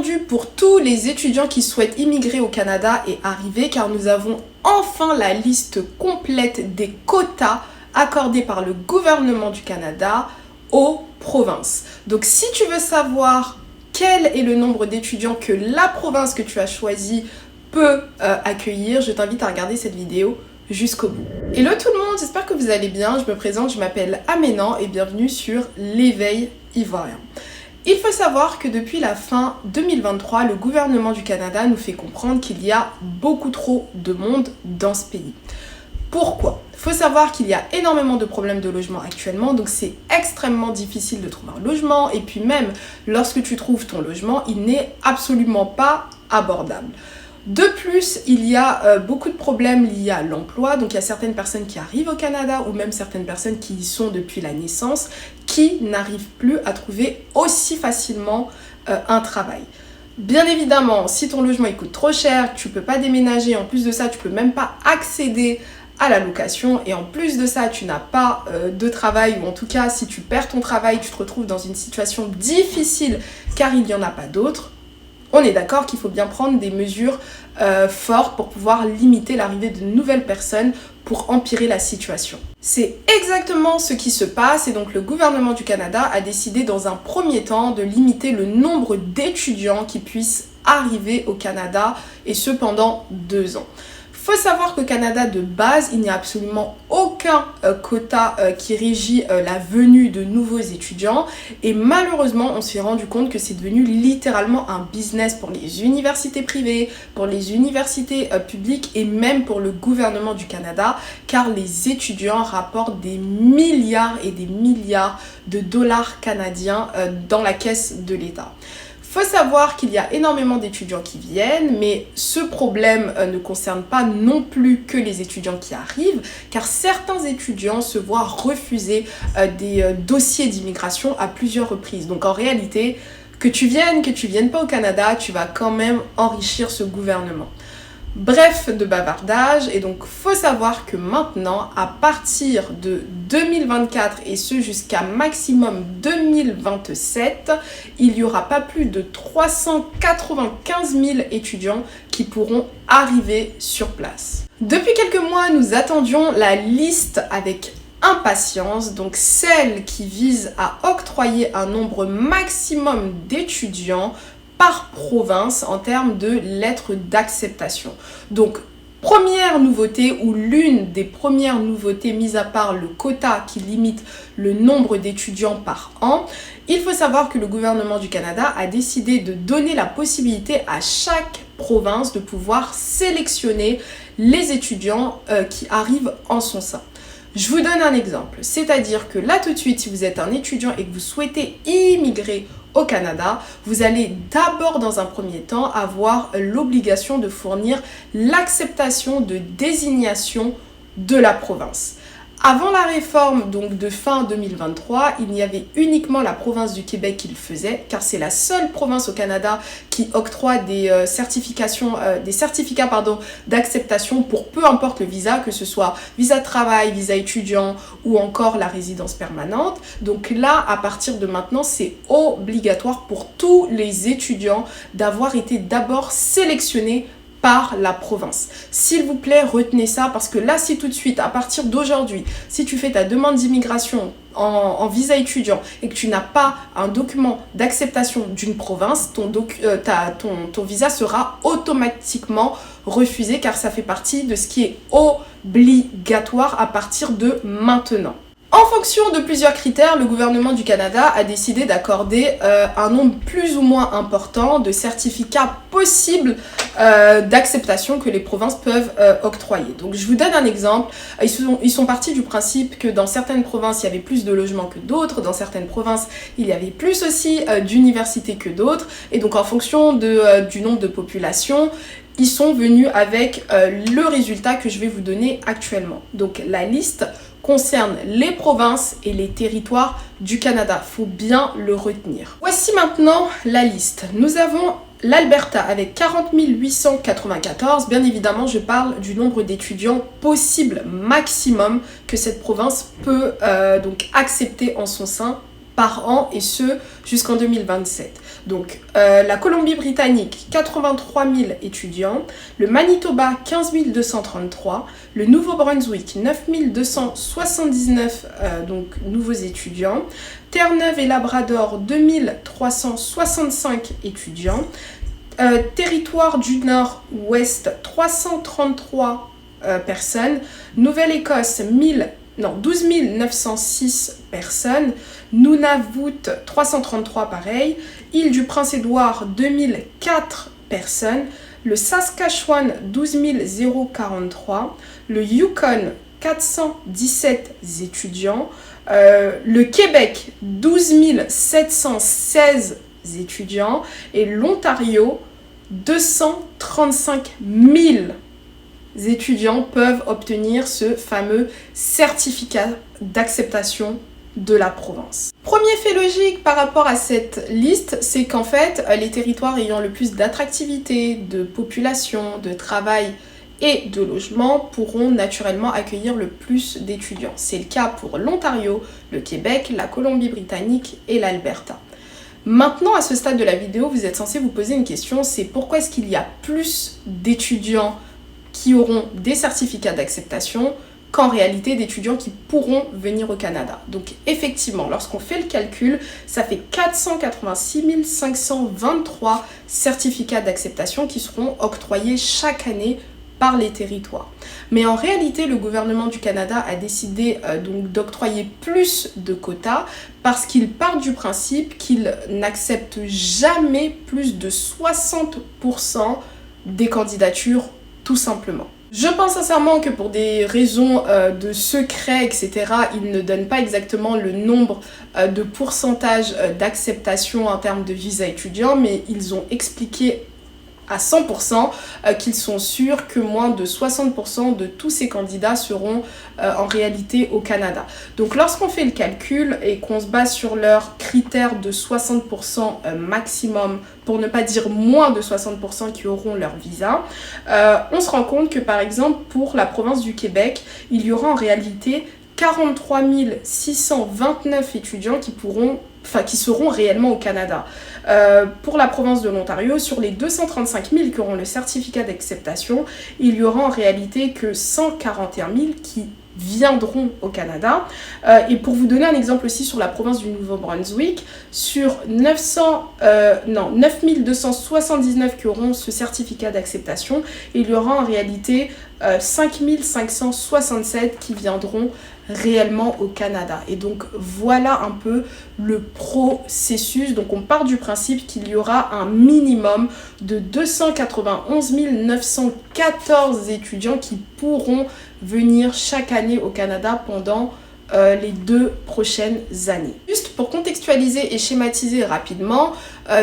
attendu pour tous les étudiants qui souhaitent immigrer au Canada est arrivé car nous avons enfin la liste complète des quotas accordés par le gouvernement du Canada aux provinces. Donc si tu veux savoir quel est le nombre d'étudiants que la province que tu as choisie peut accueillir, je t'invite à regarder cette vidéo jusqu'au bout. Hello tout le monde, j'espère que vous allez bien. Je me présente, je m'appelle Aménan et bienvenue sur l'éveil ivoirien. Il faut savoir que depuis la fin 2023, le gouvernement du Canada nous fait comprendre qu'il y a beaucoup trop de monde dans ce pays. Pourquoi ? Il faut savoir qu'il y a énormément de problèmes de logement actuellement, donc c'est extrêmement difficile de trouver un logement, et puis même lorsque tu trouves ton logement, il n'est absolument pas abordable. De plus, il y a beaucoup de problèmes liés à l'emploi, donc il y a certaines personnes qui arrivent au Canada ou même certaines personnes qui y sont depuis la naissance qui n'arrivent plus à trouver aussi facilement un travail. Bien évidemment, si ton logement il coûte trop cher, tu ne peux pas déménager, en plus de ça, tu ne peux même pas accéder à la location et en plus de ça, tu n'as pas de travail ou en tout cas, si tu perds ton travail, tu te retrouves dans une situation difficile car il n'y en a pas d'autres. On est d'accord qu'il faut bien prendre des mesures fortes pour pouvoir limiter l'arrivée de nouvelles personnes pour empirer la situation. C'est exactement ce qui se passe et donc le gouvernement du Canada a décidé dans un premier temps de limiter le nombre d'étudiants qui puissent arriver au Canada et ce pendant 2 ans. Il faut savoir qu'au Canada, de base, il n'y a absolument aucun quota qui régit la venue de nouveaux étudiants. Et malheureusement, on s'est rendu compte que c'est devenu littéralement un business pour les universités privées, pour les universités publiques et même pour le gouvernement du Canada, car les étudiants rapportent des milliards et des milliards de dollars canadiens dans la caisse de l'État. Il faut savoir qu'il y a énormément d'étudiants qui viennent, mais ce problème ne concerne pas non plus que les étudiants qui arrivent, car certains étudiants se voient refuser des dossiers d'immigration à plusieurs reprises. Donc en réalité, que tu viennes pas au Canada, tu vas quand même enrichir ce gouvernement. Bref de bavardage, et donc faut savoir que maintenant, à partir de 2024 et ce jusqu'à maximum 2027, il n'y aura pas plus de 395 000 étudiants qui pourront arriver sur place. Depuis quelques mois, nous attendions la liste avec impatience, donc celle qui vise à octroyer un nombre maximum d'étudiants par province en termes de lettres d'acceptation. Donc, première nouveauté ou l'une des premières nouveautés, mis à part le quota qui limite le nombre d'étudiants par an, il faut savoir que le gouvernement du Canada a décidé de donner la possibilité à chaque province de pouvoir sélectionner les étudiants qui arrivent en son sein. Je vous donne un exemple, c'est-à-dire que là tout de suite, si vous êtes un étudiant et que vous souhaitez immigrer au Canada, vous allez d'abord dans un premier temps avoir l'obligation de fournir l'acceptation de désignation de la province. Avant la réforme donc de fin 2023, il y avait uniquement la province du Québec qui le faisait, car c'est la seule province au Canada qui octroie des certificats d'acceptation pour peu importe le visa, que ce soit visa de travail, visa étudiant ou encore la résidence permanente. Donc là, à partir de maintenant, c'est obligatoire pour tous les étudiants d'avoir été d'abord sélectionnés par la province. S'il vous plaît, retenez ça parce que là, si tout de suite, à partir d'aujourd'hui, si tu fais ta demande d'immigration en visa étudiant et que tu n'as pas un document d'acceptation d'une province, ton visa sera automatiquement refusé car ça fait partie de ce qui est obligatoire à partir de maintenant. En fonction de plusieurs critères, le gouvernement du Canada a décidé d'accorder un nombre plus ou moins important de certificats possibles d'acceptation que les provinces peuvent octroyer. Donc je vous donne un exemple. Ils sont partis du principe que dans certaines provinces, il y avait plus de logements que d'autres. Dans certaines provinces, il y avait plus aussi d'universités que d'autres. Et donc en fonction du nombre de population, ils sont venus avec le résultat que je vais vous donner actuellement. Donc la liste concerne les provinces et les territoires du Canada. Faut bien le retenir. Voici maintenant la liste. Nous avons l'Alberta avec 40 894. Bien évidemment, je parle du nombre d'étudiants possible maximum que cette province peut donc accepter en son sein par an et ce jusqu'en 2027. Donc la Colombie-Britannique, 83 000 étudiants, le Manitoba, 15 233, le Nouveau-Brunswick, 9 279 donc, nouveaux étudiants, Terre-Neuve et Labrador, 2365 étudiants, Territoire du Nord-Ouest, 333 personnes, Nouvelle-Écosse, 12 906 personnes, Nunavut 333 pareil, Île-du-Prince-Édouard 2004 personnes, le Saskatchewan 12 043, le Yukon 417 étudiants, le Québec 12 716 étudiants et l'Ontario 235 000 étudiants peuvent obtenir ce fameux certificat d'acceptation de la province. Premier fait logique par rapport à cette liste, c'est qu'en fait, les territoires ayant le plus d'attractivité, de population, de travail et de logement pourront naturellement accueillir le plus d'étudiants. C'est le cas pour l'Ontario, le Québec, la Colombie-Britannique et l'Alberta. Maintenant, à ce stade de la vidéo, vous êtes censé vous poser une question, c'est pourquoi est-ce qu'il y a plus d'étudiants qui auront des certificats d'acceptation qu'en réalité d'étudiants qui pourront venir au Canada. Donc effectivement, lorsqu'on fait le calcul, ça fait 486 523 certificats d'acceptation qui seront octroyés chaque année par les territoires. Mais en réalité, le gouvernement du Canada a décidé donc d'octroyer plus de quotas parce qu'il part du principe qu'il n'accepte jamais plus de 60% des candidatures tout simplement. Je pense sincèrement que pour des raisons de secret, etc., ils ne donnent pas exactement le nombre de pourcentage d'acceptation en termes de visa étudiant, mais ils ont expliqué à 100% qu'ils sont sûrs que moins de 60% de tous ces candidats seront en réalité au Canada. Donc lorsqu'on fait le calcul et qu'on se base sur leurs critères de 60% maximum, pour ne pas dire moins de 60% qui auront leur visa, on se rend compte que par exemple pour la province du Québec, il y aura en réalité 43 629 étudiants qui seront réellement au Canada. Pour la province de l'Ontario, sur les 235 000 qui auront le certificat d'acceptation, il y aura en réalité que 141 000 qui viendront au Canada. Et pour vous donner un exemple aussi sur la province du Nouveau-Brunswick, sur 9 279 qui auront ce certificat d'acceptation, il y aura en réalité 5 567 qui viendront réellement au Canada. Et donc voilà un peu le processus. Donc on part du principe qu'il y aura un minimum de 291 914 étudiants qui pourront venir chaque année au Canada pendant les 2 prochaines années. Juste pour contextualiser et schématiser rapidement,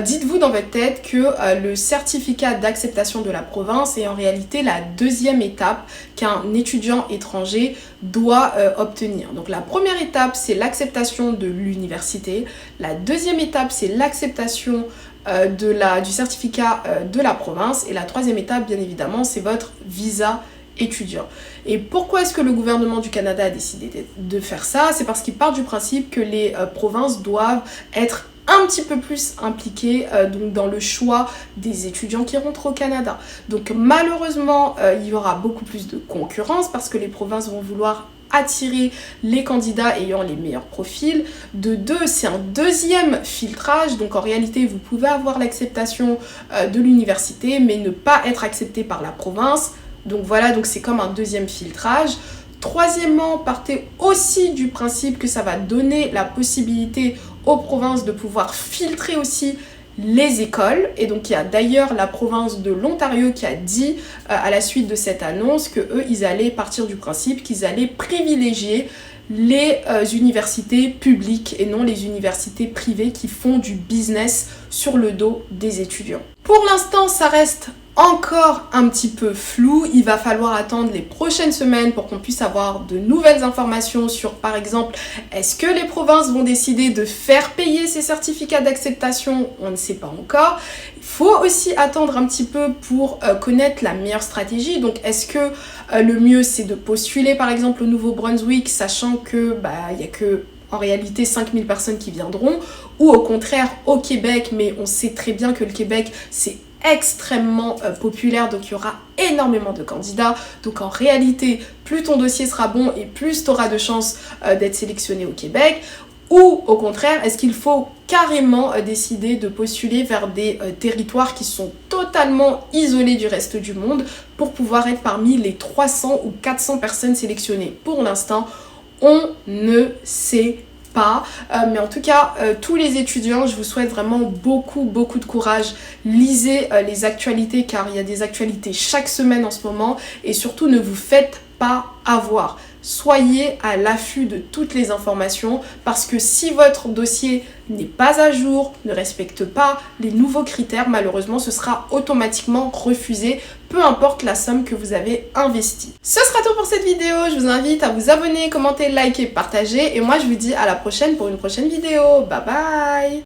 dites-vous dans votre tête que le certificat d'acceptation de la province est en réalité la deuxième étape qu'un étudiant étranger doit obtenir. Donc la première étape, c'est l'acceptation de l'université. La deuxième étape, c'est l'acceptation du certificat de la province. Et la troisième étape, bien évidemment, c'est votre visa étudiants. Et pourquoi est-ce que le gouvernement du Canada a décidé de faire ça? C'est parce qu'il part du principe que les provinces doivent être un petit peu plus impliquées donc dans le choix des étudiants qui rentrent au Canada. Donc malheureusement, il y aura beaucoup plus de concurrence parce que les provinces vont vouloir attirer les candidats ayant les meilleurs profils. De deux, c'est un deuxième filtrage. Donc en réalité, vous pouvez avoir l'acceptation de l'université, mais ne pas être accepté par la province. Donc voilà, donc c'est comme un deuxième filtrage. Troisièmement, partez aussi du principe que ça va donner la possibilité aux provinces de pouvoir filtrer aussi les écoles. Et donc il y a d'ailleurs la province de l'Ontario qui a dit à la suite de cette annonce que eux, ils allaient partir du principe qu'ils allaient privilégier les universités publiques et non les universités privées qui font du business sur le dos des étudiants. Pour l'instant, ça reste encore un petit peu flou. Il va falloir attendre les prochaines semaines pour qu'on puisse avoir de nouvelles informations sur, par exemple, est-ce que les provinces vont décider de faire payer ces certificats d'acceptation? On ne sait pas encore. Il faut aussi attendre un petit peu pour connaître la meilleure stratégie. Donc, est-ce que le mieux, c'est de postuler, par exemple, au Nouveau-Brunswick, sachant que il y a que en réalité 5000 personnes qui viendront, ou au contraire au Québec, mais on sait très bien que le Québec c'est extrêmement populaire, donc il y aura énormément de candidats, donc en réalité plus ton dossier sera bon et plus tu auras de chances d'être sélectionné au Québec. Ou au contraire, est-ce qu'il faut carrément décider de postuler vers des territoires qui sont totalement isolés du reste du monde pour pouvoir être parmi les 300 ou 400 personnes sélectionnées? Pour l'instant, on ne sait pas. Mais en tout cas, tous les étudiants, je vous souhaite vraiment beaucoup de courage. Lisez les actualités car il y a des actualités chaque semaine en ce moment et surtout ne vous faites pas avoir. Soyez à l'affût de toutes les informations parce que si votre dossier n'est pas à jour, ne respecte pas les nouveaux critères, malheureusement ce sera automatiquement refusé, peu importe la somme que vous avez investie. Ce sera tout pour cette vidéo, je vous invite à vous abonner, commenter, liker, partager et moi je vous dis à la prochaine pour une prochaine vidéo. Bye bye!